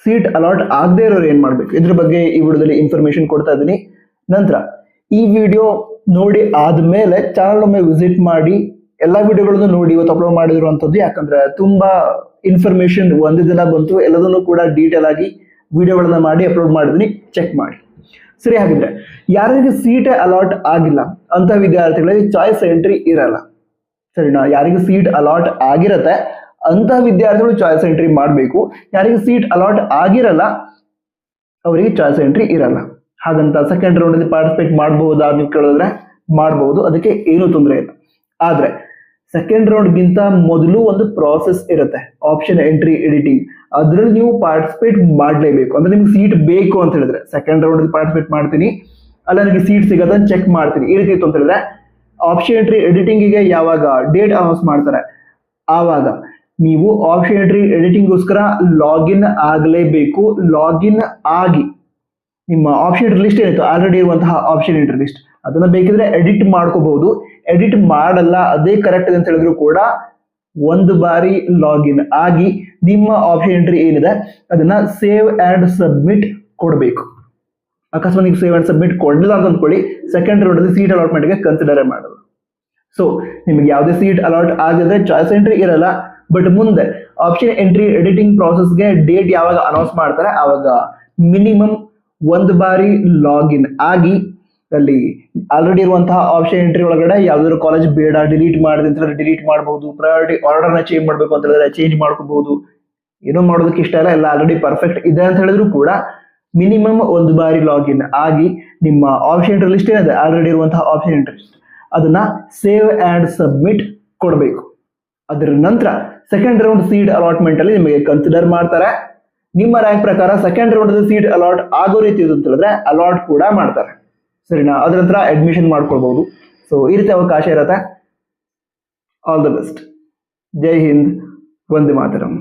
Seat allot ಆಗದೆ ಇರೋರು ಏನ್ ಮಾಡ್ಬೇಕು, ಇದ್ರ ಬಗ್ಗೆ ಈ ವಿಡಿಯೋದಲ್ಲಿ ಇನ್ಫಾರ್ಮೇಶನ್ ಕೊಡ್ತಾ ಇದ್ದೀನಿ. ನಂತರ ಈ ವಿಡಿಯೋ ನೋಡಿ ಆದ್ಮೇಲೆ ಚಾನಲ್ ಒಮ್ಮೆ ವಿಸಿಟ್ ಮಾಡಿ ಎಲ್ಲಾ ವಿಡಿಯೋಗಳನ್ನು ನೋಡಿ ಇವತ್ತು ಅಪ್ಲೋಡ್ ಮಾಡಿರುವಂತದ್ದು. ಯಾಕಂದ್ರೆ ತುಂಬಾ ಇನ್ಫಾರ್ಮೇಶನ್ ಒಂದೇ ದಿನ ಬಂತು, ಎಲ್ಲದನ್ನು ಕೂಡ ಡೀಟೇಲ್ ಆಗಿ ವಿಡಿಯೋಗಳನ್ನ ಮಾಡಿ ಅಪ್ಲೋಡ್ ಮಾಡಿದೀನಿ, ಚೆಕ್ ಮಾಡಿ. ಸರಿ, ಹಾಗಿದ್ರೆ ಯಾರಿಗೆ ಸೀಟ್ ಅಲಾಟ್ ಆಗಿಲ್ಲ ಅಂತ ವಿದ್ಯಾರ್ಥಿಗಳಿಗೆ ಚಾಯ್ಸ್ ಎಂಟ್ರಿ ಇರಲ್ಲ. ಸರಿನಾ? ಯಾರಿಗೆ ಸೀಟ್ ಅಲಾಟ್ ಆಗಿರತ್ತೆ ಅಂತ ವಿದ್ಯಾರ್ಥಿಗಳು ಚಾಯ್ಸ್ ಎಂಟ್ರಿ ಮಾಡಬೇಕು. ಯಾರಿಗೆ ಸೀಟ್ ಅಲಾಟ್ ಆಗಿರಲ್ಲ ಅವರಿಗೆ ಚಾಯ್ಸ್ ಎಂಟ್ರಿ ಇರಲ್ಲ. ಹಾಗಂತ ಸೆಕೆಂಡ್ ರೌಂಡ್ ಅಲ್ಲಿ ಪಾರ್ಟಿಸಿಪೇಟ್ ಮಾಡಬಹುದಾ ನೀವು ಕೇಳಿದ್ರೆ ಮಾಡಬಹುದು, ಅದಕ್ಕೆ ಏನೂ ತೊಂದರೆ ಇಲ್ಲ. ಆದ್ರೆ ಸೆಕೆಂಡ್ ರೌಂಡ್ ಗಿಂತ ಮೊದಲು ಒಂದು ಪ್ರಾಸೆಸ್ ಇರುತ್ತೆ, ಆಪ್ಷನ್ ಎಂಟ್ರಿ ಎಡಿಟಿಂಗ್. ಅದ್ರಲ್ಲಿ ನೀವು ಪಾರ್ಟಿಸಿಪೇಟ್ ಮಾಡಲೇಬೇಕು. ಅಂದ್ರೆ ನಿಮ್ಗೆ ಸೀಟ್ ಬೇಕು ಅಂತ ಹೇಳಿದ್ರೆ ಸೆಕೆಂಡ್ ರೌಂಡ್ ಅಲ್ಲಿ ಪಾರ್ಟಿಸಿಪೇಟ್ ಮಾಡ್ತೀನಿ, ಅಲ್ಲ ನನಗೆ ಸೀಟ್ ಸಿಗೋದನ್ನ ಚೆಕ್ ಮಾಡ್ತೀನಿ, ಈ ರೀತಿ ಇತ್ತು ಅಂತ ಹೇಳಿದ್ರೆ ಆಪ್ಷನ್ ಎಂಟ್ರಿ ಎಡಿಟಿಂಗಿಗೆ ಯಾವಾಗ ಡೇಟ್ ಅನೌನ್ಸ್ ಮಾಡ್ತಾರೆ ಆವಾಗ ನೀವು ಆಪ್ಷನ್ ಎಂಟ್ರಿ ಎಡಿಟಿಂಗ್ಗೋಸ್ಕರ ಲಾಗಿನ್ ಆಗಲೇಬೇಕು. ಲಾಗಿನ್ ಆಗಿ ನಿಮ್ಮ ಆಪ್ಷನ್ ಎಂಟ್ರಿ ಲಿಸ್ಟ್ ಏನಿತ್ತು ಆಲ್ರೆಡಿ ಇರುವಂತಹ ಆಪ್ಷನ್ ಎಂಟ್ರಿ ಲಿಸ್ಟ್ ಅದನ್ನ ಬೇಕಿದ್ರೆ ಎಡಿಟ್ ಮಾಡ್ಕೋಬಹುದು. ಎಡಿಟ್ ಮಾಡಲ್ಲ ಅದೇ ಕರೆಕ್ಟ್ ಅಂತ ಹೇಳಿದ್ರು ಕೂಡ ಒಂದು ಬಾರಿ ಲಾಗಿನ್ ಆಗಿ ನಿಮ್ಮ ಆಪ್ಷನ್ ಎಂಟ್ರಿ ಏನಿದೆ ಅದನ್ನ ಸೇವ್ ಅಂಡ್ ಸಬ್ಮಿಟ್ ಕೊಡಬೇಕು. ಅಕಸ್ಮಾತ್ ನೀವು ಸೇವ್ ಅಂಡ್ ಸಬ್ಮಿಟ್ ಕೊಡಲಿಲ್ಲ ಅಂತ ಅಂದ್ಕೊಳ್ಳಿ, ಸೆಕೆಂಡ್ ರೌಂಡ್ ಅಲ್ಲಿ ಸೀಟ್ ಅಲಾಟ್ಮೆಂಟ್ಗೆ ಕನ್ಸಿಡರ್ ಮಾಡೋದು. ಸೊ ನಿಮಗೆ ಯಾವುದೇ ಸೀಟ್ ಅಲಾಟ್ ಆಗಿದ್ರೆ ಚಾಯ್ಸ್ ಎಂಟ್ರಿ ಇರಲ್ಲ. ಬಟ್ ಮುಂದೆ ಆಪ್ಷನ್ ಎಂಟ್ರಿ ಎಡಿಟಿಂಗ್ ಪ್ರಾಸೆಸ್ಗೆ ಡೇಟ್ ಯಾವಾಗ ಅನೌನ್ಸ್ ಮಾಡ್ತಾರೆ ಆವಾಗ ಮಿನಿಮಮ್ ಒಂದು ಬಾರಿ ಲಾಗಿನ್ ಆಗಿ ಅಲ್ಲಿ ಆಲ್ರೆಡಿ ಇರುವಂತಹ ಆಪ್ಷನ್ ಎಂಟ್ರಿ ಒಳಗಡೆ ಯಾವ್ದಾದ್ರು ಕಾಲೇಜ್ ಬೇಡ ಡಿಲೀಟ್ ಮಾಡಿದೆ ಅಂತ ಹೇಳಿದ್ರೆ ಡಿಲೀಟ್ ಮಾಡಬಹುದು, ಪ್ರಯಾರಿಟಿ ಆರ್ಡರ್ನ ಚೇಂಜ್ ಮಾಡಬೇಕು ಅಂತ ಹೇಳಿದ್ರೆ ಚೇಂಜ್ ಮಾಡ್ಕೋಬಹುದು. ಏನೋ ಮಾಡೋದಕ್ಕೆ ಇಷ್ಟ ಇಲ್ಲ, ಎಲ್ಲ ಆಲ್ರೆಡಿ ಪರ್ಫೆಕ್ಟ್ ಇದೆ ಅಂತ ಹೇಳಿದ್ರು ಕೂಡ ಮಿನಿಮಮ್ ಒಂದು ಬಾರಿ ಲಾಗಿನ್ ಆಗಿ ನಿಮ್ಮ ಆಪ್ಷನ್ ಎಂಟ್ರಿ ಲಿಸ್ಟ್ ಏನಿದೆ ಆಲ್ರೆಡಿ ಇರುವಂತಹ ಆಪ್ಷನ್ ಎಂಟ್ರಿ ಲಿಸ್ಟ್ ಅದನ್ನ ಸೇವ್ ಅಂಡ್ ಸಬ್ಮಿಟ್ ಕೊಡಬೇಕು. ಅದರ ನಂತರ ಸೆಕೆಂಡ್ ರೌಂಡ್ ಸೀಟ್ ಅಲಾಟ್ಮೆಂಟ್ ಅಲ್ಲಿ ನಿಮಗೆ ಕನ್ಸಿಡರ್ ಮಾಡ್ತಾರೆ. ನಿಮ್ಮ ರ್ಯಾಂಕ್ ಪ್ರಕಾರ ಸೆಕೆಂಡ್ ರೌಂಡ್ ಅಲ್ಲಿ ಸೀಟ್ ಅಲಾಟ್ ಆಗೋ ರೀತಿ ಅಂತ ಹೇಳಿದ್ರೆ ಅಲಾಟ್ ಕೂಡ ಮಾಡ್ತಾರೆ. ಸರಿನಾ? ಅದರ ನಂತರ ಅಡ್ಮಿಷನ್ ಮಾಡ್ಕೊಳ್ಬಹುದು. ಸೊ ಈ ರೀತಿ ಅವಕಾಶ ಇರುತ್ತೆ. All the best. ಜೈ ಹಿಂದ್, ವಂದೇ ಮಾತರಂ.